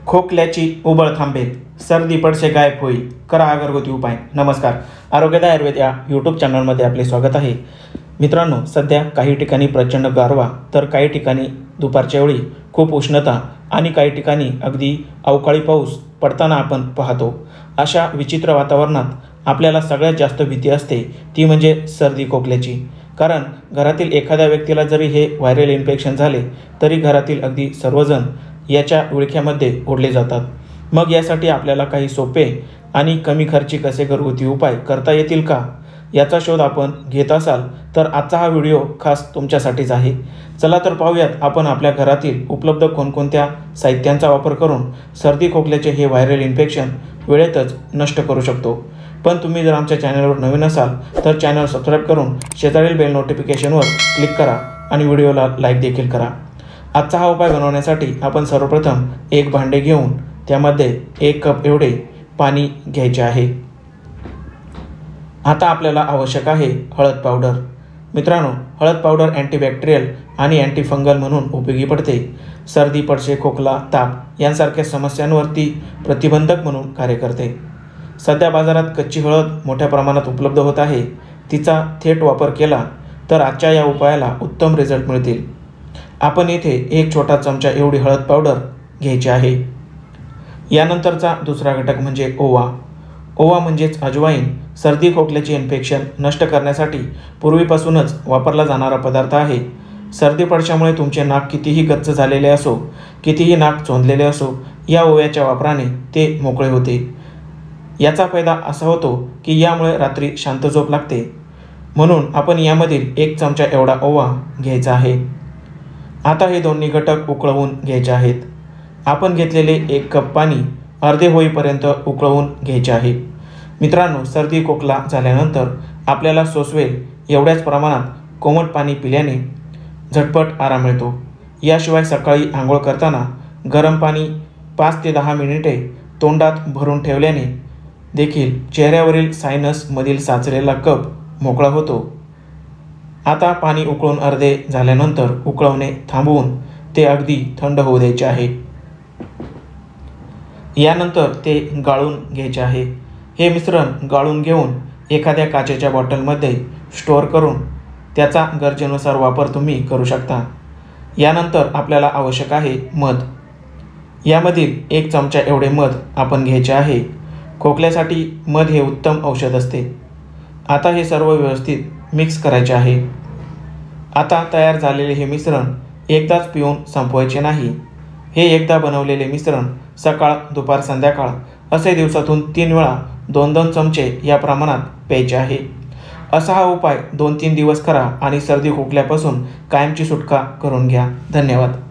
खोकल्याची उबळ थांबेल, सर्दी पडसे गायब होईल, करा घरगुती उपाय. नमस्कार, आरोग्यदा आयुर्वेद या यूट्यूब चॅनलमध्ये आपले स्वागत आहे. मित्रांनो, सध्या काही ठिकाणी प्रचंड गारवा, तर काही ठिकाणी दुपारच्या वेळी खूप उष्णता आणि काही ठिकाणी अगदी अवकाळी पाऊस पडताना आपण पाहतो. अशा विचित्र वातावरणात आपल्याला सगळ्यात जास्त भीती असते ती म्हणजे सर्दी खोकल्याची. कारण घरातील एखाद्या व्यक्तीला जरी हे व्हायरल इन्फेक्शन झाले तरी घरातील अगदी सर्वजण याच्या विळख्यामध्ये ओढले जातात. मग यासाठी आपल्याला काही सोपे आणि कमी खर्ची कसे घरगुती उपाय करता येतील का, याचा शोध आपण घेत असाल तर आजचा हा व्हिडिओ खास तुमच्यासाठीच आहे. चला तर पाहूयात आपण आपल्या घरातील उपलब्ध कोणकोणत्या साहित्यांचा वापर करून सर्दी खोकल्याचे हे व्हायरल इन्फेक्शन वेळेतच नष्ट करू शकतो. पण तुम्ही जर आमच्या चॅनलवर नवीन असाल तर चॅनल सबस्क्राईब करून शेजारील बेल नोटिफिकेशनवर क्लिक करा आणि व्हिडिओला लाईक देखील करा. आजचा हा उपाय बनवण्यासाठी आपण सर्वप्रथम एक भांडे घेऊन त्यामध्ये 1 कप एवढे पाणी घ्यायचे आहे. आता आपल्याला आवश्यक आहे हळद पावडर. मित्रांनो, हळद पावडर अँटीबॅक्टेरियल आणि अँटीफंगल म्हणून उपयोगी पडते. सर्दी पडसे खोकला ताप यांसारख्या समस्यांवरती प्रतिबंधक म्हणून कार्य करते. सध्या बाजारात कच्ची हळद मोठ्या प्रमाणात उपलब्ध होत आहे. तिचा थेट वापर केला तर आजच्या या उपायाला उत्तम रिझल्ट मिळतील. आपण येथे 1 छोटा चमचा एवढी हळद पावडर घ्यायची आहे. यानंतरचा दुसरा घटक म्हणजे ओवा. ओवा म्हणजेच अजवाईन सर्दी खोकल्याचे इन्फेक्शन नष्ट करण्यासाठी पूर्वीपासूनच वापरला जाणारा पदार्थ आहे. सर्दी पडशामुळे तुमचे नाक कितीही गच्च झालेले असो, कितीही नाक चोंदलेले असो, या ओव्याच्या वापराने ते मोकळे होते. याचा फायदा असा होतो की यामुळे रात्री शांत झोप लागते. म्हणून आपण यामधील 1 चमचा एवढा ओवा घ्यायचा आहे. आता हे दोन्ही घटक उकळवून घ्यायचे आहेत. आपण घेतलेले 1 कप पाणी अर्धे होईपर्यंत उकळवून घ्यायचे आहे. मित्रांनो, सर्दी खोकला झाल्यानंतर आपल्याला सोसवेल एवढ्याच प्रमाणात कोमट पाणी पिल्याने झटपट आराम मिळतो. याशिवाय सकाळी आंघोळ करताना गरम पाणी 5 ते 10 मिनिटे तोंडात भरून ठेवल्याने देखील चेहऱ्यावरील सायनसमधील साचलेला कफ मोकळा होतो. आता पाणी उकळून अर्धे झाल्यानंतर उकळवणे थांबवून ते अगदी थंड होऊ द्यायचे आहे. यानंतर ते गाळून घ्यायचे आहे. हे मिश्रण गाळून घेऊन एखाद्या काचेच्या बॉटलमध्ये स्टोअर करून त्याचा गरजेनुसार वापर तुम्ही करू शकता. यानंतर आपल्याला आवश्यक आहे मध. यामधील 1 चमचा एवढे मध आपण घ्यायचे आहे. खोकल्यासाठी मध हे उत्तम औषध असते. आता हे सर्व व्यवस्थित मिक्स करायचे आहे. आता तयार झालेले हे मिश्रण एकदाच पिऊन संपवायचे नाही. हे एकदा बनवलेले मिश्रण सकाळ दुपार संध्याकाळ असे दिवसातून 3 वेळा 2-2 चमचे या प्रमाणात प्यायचे आहे. असा हा उपाय 2-3 दिवस करा आणि सर्दी खोकल्यापासून कायमची सुटका करून घ्या. धन्यवाद.